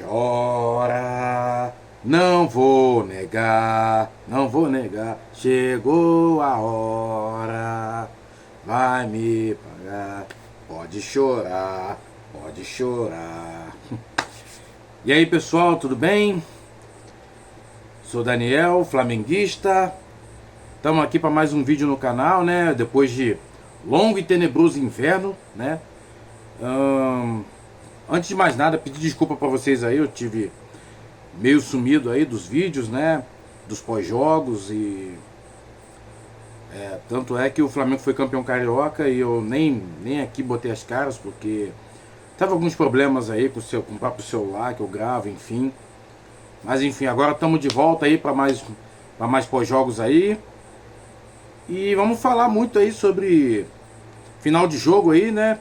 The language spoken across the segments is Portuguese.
chora, não vou negar, chegou a hora, vai me pagar, pode chorar, pode chorar. E aí pessoal, tudo bem? Sou Daniel, flamenguista. Estamos aqui para mais um vídeo no canal, né? Depois de longo e tenebroso inverno, né? Antes de mais nada, pedir desculpa para vocês aí, eu tive meio sumido aí dos vídeos, né? Dos pós-jogos e... tanto é que o Flamengo foi campeão carioca e eu nem aqui botei as caras, porque tava alguns problemas aí com o próprio celular que eu gravo, enfim. Mas enfim, agora estamos de volta aí para mais pós-jogos aí. E vamos falar muito aí sobre final de jogo aí, né?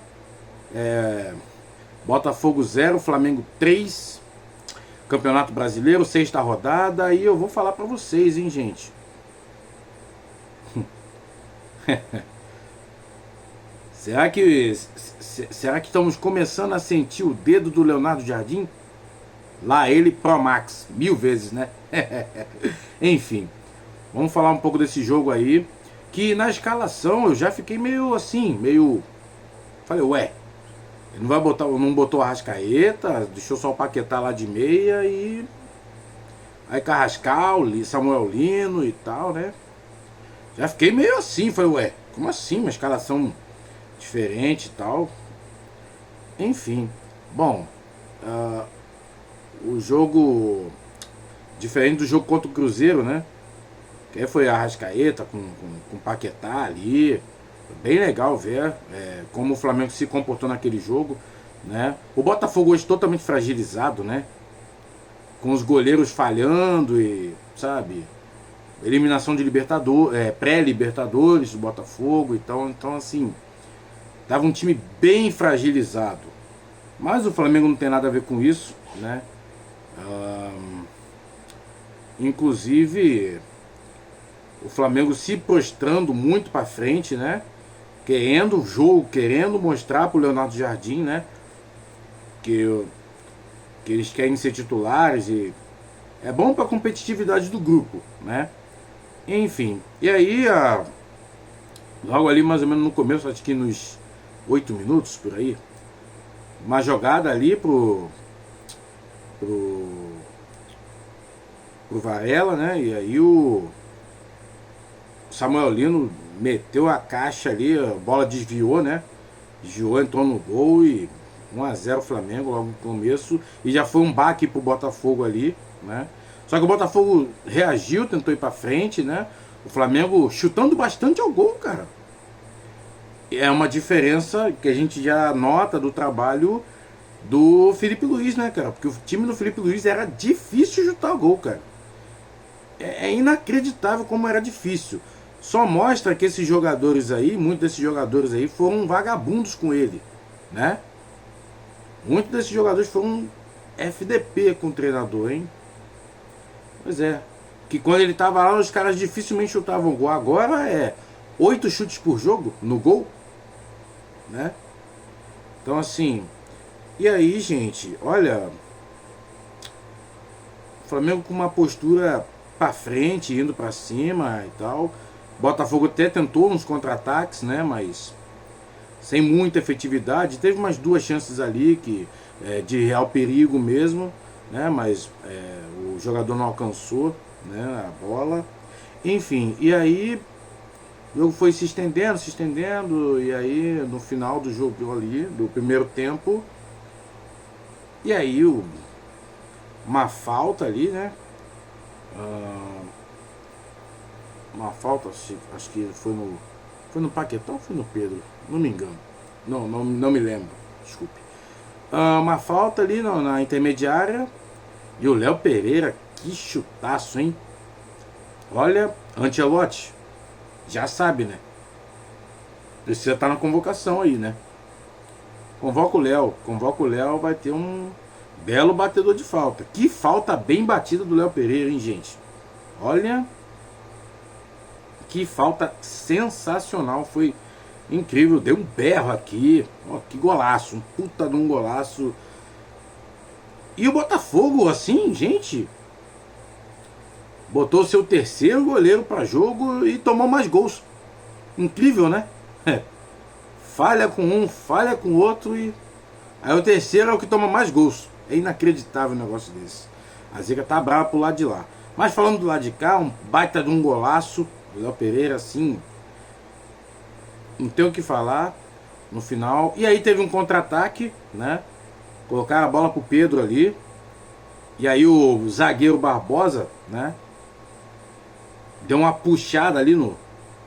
Botafogo 0, Flamengo 3, Campeonato Brasileiro, sexta rodada. E eu vou falar pra vocês, hein, gente. Será que estamos começando a sentir o dedo do Leonardo Jardim? Lá ele Pro Max, 1000 vezes, né? Enfim, vamos falar um pouco desse jogo aí. Que na escalação eu já fiquei meio assim, falei, ué, ele não botou a Arrascaeta, deixou só o Paquetá lá de meia e... Aí Carrascal, Samuel Lino e tal, né? Já fiquei meio assim, falei, ué, como assim? Uma escalação diferente e tal. Enfim, bom, o jogo, diferente do jogo contra o Cruzeiro, né? Que aí foi a Arrascaeta com o Paquetá ali. Bem legal ver como o Flamengo se comportou naquele jogo, né? O Botafogo hoje totalmente fragilizado, né? Com os goleiros falhando e, sabe, eliminação de pré-Libertadores do Botafogo, então assim, tava um time bem fragilizado. Mas o Flamengo não tem nada a ver com isso, né? Inclusive o Flamengo se prostrando muito para frente, né? Querendo o jogo, querendo mostrar pro Leonardo Jardim, né? Que eles querem ser titulares e é bom para a competitividade do grupo, né? Enfim, e aí logo ali mais ou menos no começo, acho que nos 8 minutos por aí, uma jogada ali pro Varela, né? E aí o Samuel Lino meteu a caixa ali, a bola desviou, né? Desviou, entrou no gol e 1-0 Flamengo logo no começo. E já foi um baque pro Botafogo ali, né? Só que o Botafogo reagiu, tentou ir pra frente, né? O Flamengo chutando bastante ao gol, cara. É uma diferença que a gente já nota do trabalho do Felipe Luiz, né, cara? Porque o time do Felipe Luiz era difícil chutar o gol, cara. É inacreditável como era difícil. Só mostra que esses jogadores aí, muitos desses jogadores aí foram vagabundos com ele, né? Muitos desses jogadores foram FDP com o treinador, hein? Pois é. Que quando ele tava lá, os caras dificilmente chutavam o gol. Agora é 8 chutes por jogo no gol, né? Então assim, e aí, gente, olha, o Flamengo com uma postura pra frente, indo pra cima e tal. Botafogo até tentou uns contra-ataques, né? Mas sem muita efetividade. Teve umas 2 chances ali de real perigo mesmo, né? Mas o jogador não alcançou, né, a bola. Enfim, e aí o jogo foi se estendendo, e aí no final do jogo ali, do primeiro tempo, e aí uma falta ali, né? Uma falta, acho que foi no Paquetá ou foi no Pedro? Não me engano. Não me lembro, desculpe. Uma falta ali na intermediária. E o Léo Pereira, que chutaço, hein? Olha, Ancelotti, já sabe, né? Precisa estar na convocação aí, né? Convoca o Léo, vai ter um belo batedor de falta. Que falta bem batida do Léo Pereira, hein, gente? Olha, que falta sensacional, foi incrível, deu um berro aqui, ó, que golaço, um puta de um golaço. E o Botafogo, assim, gente, botou seu terceiro goleiro para jogo e tomou mais gols. Incrível, né? Falha com um, falha com o outro e aí o terceiro é o que toma mais gols. É inacreditável um negócio desse. A zica tá brava pro lado de lá. Mas falando do lado de cá, um baita de um golaço. O Léo Pereira, assim, não tem o que falar no final. E aí teve um contra-ataque, né? Colocaram a bola pro Pedro ali. E aí o zagueiro Barbosa, né? Deu uma puxada ali no...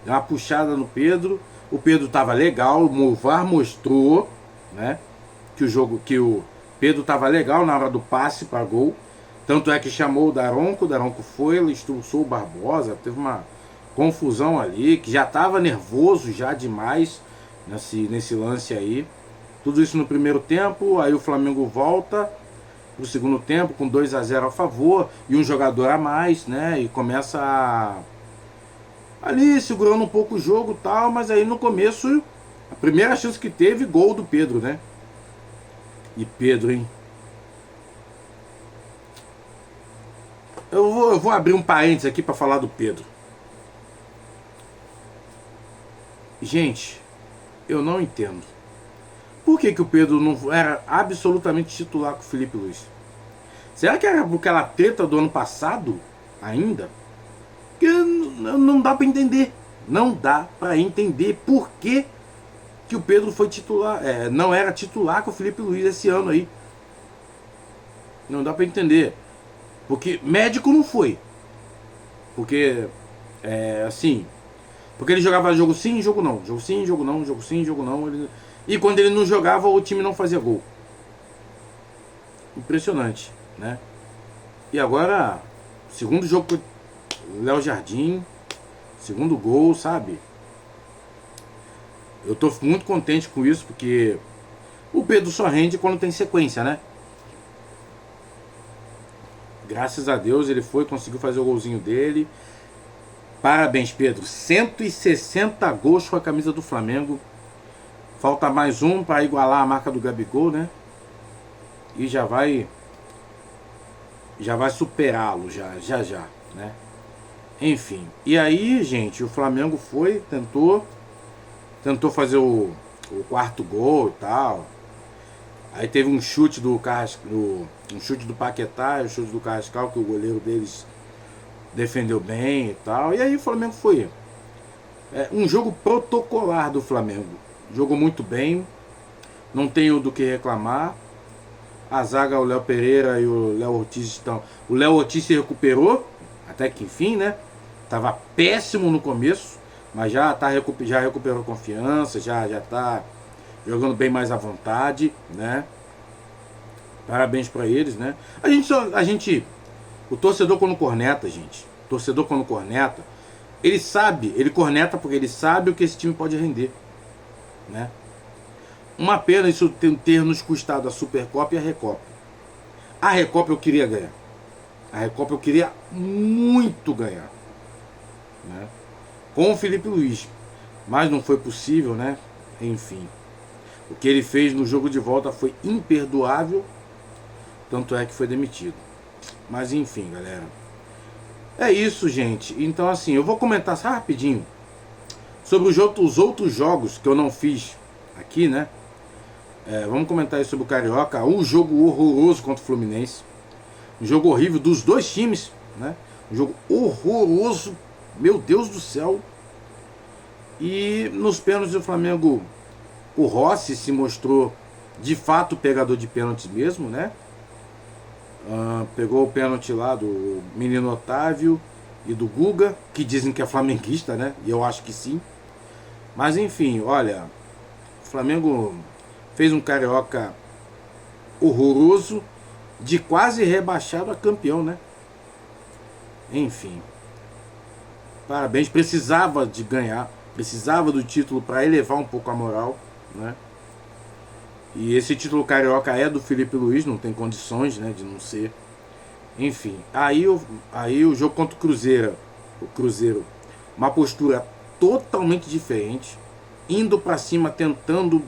Deu uma puxada no Pedro. O Pedro tava legal. O VAR mostrou, né? Que o Pedro tava legal na hora do passe para gol. Tanto é que chamou o Daronco foi, ele expulsou o Barbosa. Teve uma confusão ali, que já tava nervoso já demais nesse lance aí. Tudo isso no primeiro tempo. Aí o Flamengo volta pro segundo tempo com 2-0 a favor e um jogador a mais, né? E começa ali segurando um pouco o jogo e tal, mas aí no começo, a primeira chance que teve, gol do Pedro, né? E Pedro, hein? Eu vou abrir um parênteses aqui para falar do Pedro. Gente, eu não entendo. Por que o Pedro não era absolutamente titular com o Felipe Luiz? Será que era por aquela treta do ano passado ainda? Que não dá para entender. Não dá para entender por que o Pedro foi titular, não era titular com o Felipe Luiz esse ano aí. Não dá para entender. Porque médico não foi. Porque, assim... Porque ele jogava jogo sim, jogo não. Jogo sim, jogo não, jogo sim, jogo não. E quando ele não jogava, o time não fazia gol. Impressionante, né? E agora, segundo jogo com o Léo Jardim, segundo gol, sabe? Eu tô muito contente com isso, porque o Pedro só rende quando tem sequência, né? Graças a Deus ele conseguiu fazer o golzinho dele. Parabéns, Pedro. 160 gols com a camisa do Flamengo. Falta mais um para igualar a marca do Gabigol, né? E já vai superá-lo já, né? Enfim. E aí, gente, o Flamengo tentou fazer o quarto gol e tal. Aí teve um chute do um chute do Paquetá, um chute do Carrascal, que o goleiro deles defendeu bem e tal. E aí o Flamengo foi um jogo protocolar do Flamengo. Jogou muito bem, não tenho do que reclamar. A zaga, o Léo Pereira e o Léo Ortiz estão... O Léo Ortiz se recuperou, até que enfim, né? Tava péssimo no começo, mas já recuperou confiança, já tá jogando bem mais à vontade, né? Parabéns pra eles, né? O torcedor quando corneta, gente, ele corneta porque ele sabe o que esse time pode render, né? Uma pena isso ter nos custado a Supercopa e a Recopa. A Recopa eu queria ganhar. A Recopa eu queria muito ganhar, né? Com o Felipe Luiz. Mas não foi possível, né? Enfim. O que ele fez no jogo de volta foi imperdoável. Tanto é que foi demitido. Mas enfim, galera. É isso, gente. Então assim, eu vou comentar só rapidinho sobre os outros jogos que eu não fiz aqui, né? Vamos comentar aí sobre o Carioca. Um jogo horroroso contra o Fluminense. Um jogo horrível dos dois times, né? Um jogo horroroso. Meu Deus do céu. E nos pênaltis do Flamengo, o Rossi se mostrou de fato pegador de pênaltis mesmo, né? Pegou o pênalti lá do menino Otávio e do Guga, que dizem que é flamenguista, né? E eu acho que sim. Mas enfim, olha, o Flamengo fez um Carioca horroroso, de quase rebaixado a campeão, né? Enfim. Parabéns, precisava de ganhar, precisava do título para elevar um pouco a moral, né? E esse título carioca é do Felipe Luiz, não tem condições, né, de não ser. Enfim, aí o jogo contra o Cruzeiro, uma postura totalmente diferente, indo para cima, tentando.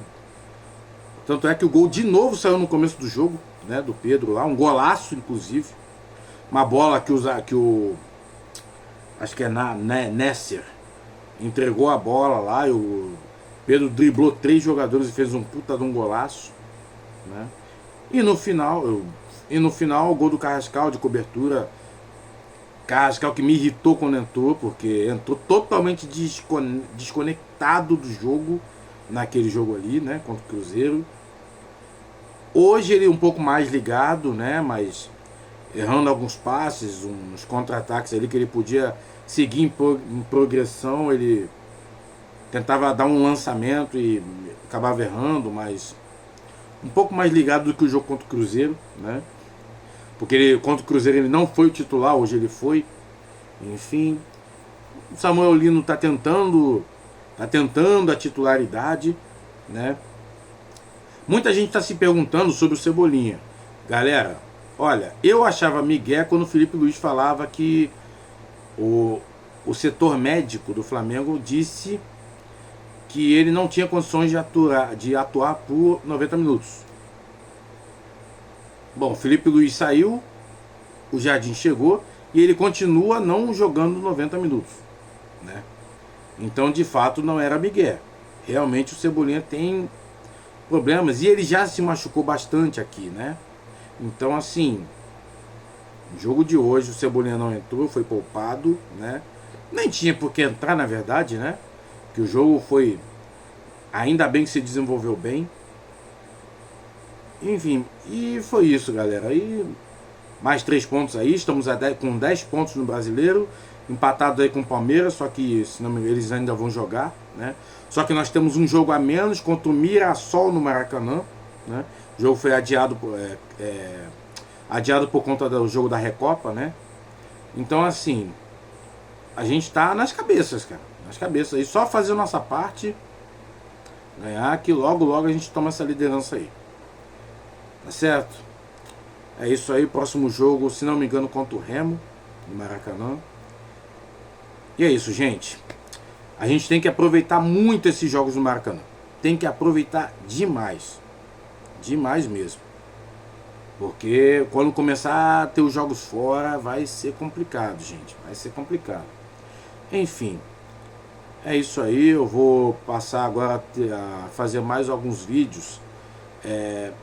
Tanto é que o gol de novo saiu no começo do jogo, né, do Pedro lá, um golaço inclusive, uma bola que o acho que é Nesser entregou a bola lá e o Pedro driblou 3 jogadores e fez um puta de um golaço, né? E no final o gol do Carrascal de cobertura. Carrascal que me irritou quando entrou, porque entrou totalmente desconectado do jogo, naquele jogo ali, né, contra o Cruzeiro. Hoje ele um pouco mais ligado, né, mas errando alguns passes, uns contra-ataques ali que ele podia seguir em progressão, ele tentava dar um lançamento e acabava errando, mas um pouco mais ligado do que o jogo contra o Cruzeiro, né? Porque ele, contra o Cruzeiro ele não foi o titular, hoje ele foi. Enfim, o Samuel Lino está tentando a titularidade, né? Muita gente está se perguntando sobre o Cebolinha. Galera, olha, eu achava migué quando o Felipe Luiz falava que o setor médico do Flamengo disse que ele não tinha condições de atuar por 90 minutos. Bom, o Felipe Luiz saiu, o Jardim chegou e ele continua não jogando 90 minutos, né? Então, de fato, não era migué. Realmente o Cebolinha tem problemas e ele já se machucou bastante aqui, né? Então, assim, no jogo de hoje o Cebolinha não entrou, foi poupado, né? Nem tinha por que entrar, na verdade, né? Que o jogo foi... Ainda bem que se desenvolveu bem. Enfim, e foi isso, galera. E mais 3 pontos aí, estamos com 10 pontos no Brasileiro, empatado aí com o Palmeiras, só que senão eles ainda vão jogar, né? Só que nós temos um jogo a menos contra o Mirassol no Maracanã, né? O jogo foi adiado por conta do jogo da Recopa, né? Então, assim, a gente tá nas cabeças, cara, nas cabeças aí, só fazer a nossa parte, ganhar, que logo, logo a gente toma essa liderança aí. Tá certo? É isso aí, próximo jogo, se não me engano, contra o Remo, no Maracanã. E é isso, gente. A gente tem que aproveitar muito esses jogos no Maracanã. Tem que aproveitar demais. Demais mesmo. Porque quando começar a ter os jogos fora, vai ser complicado, gente. Vai ser complicado. Enfim. É isso aí, eu vou passar agora a fazer mais alguns vídeos.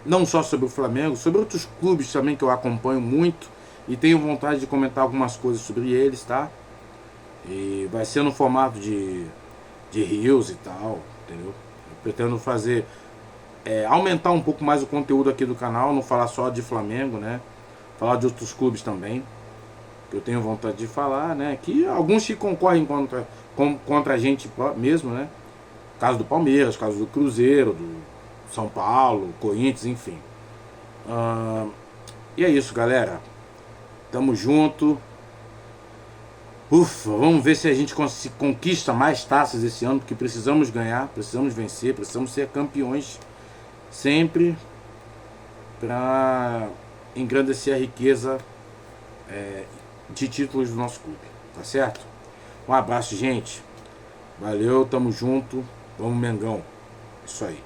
Não só sobre o Flamengo, sobre outros clubes também que eu acompanho muito e tenho vontade de comentar algumas coisas sobre eles, tá? E vai ser no formato de reels e tal, entendeu? Eu pretendo fazer, aumentar um pouco mais o conteúdo aqui do canal, não falar só de Flamengo, né? Falar de outros clubes também, que eu tenho vontade de falar, né? Que alguns que concorrem contra a gente mesmo, né? Caso do Palmeiras, caso do Cruzeiro, do São Paulo, Corinthians, enfim. E é isso, galera. Tamo junto. Ufa, vamos ver se a gente conquista mais taças esse ano, porque precisamos ganhar, precisamos vencer, precisamos ser campeões sempre para engrandecer a riqueza de títulos do nosso clube, tá certo? Um abraço, gente. Valeu, tamo junto. Vamos, Mengão. Isso aí.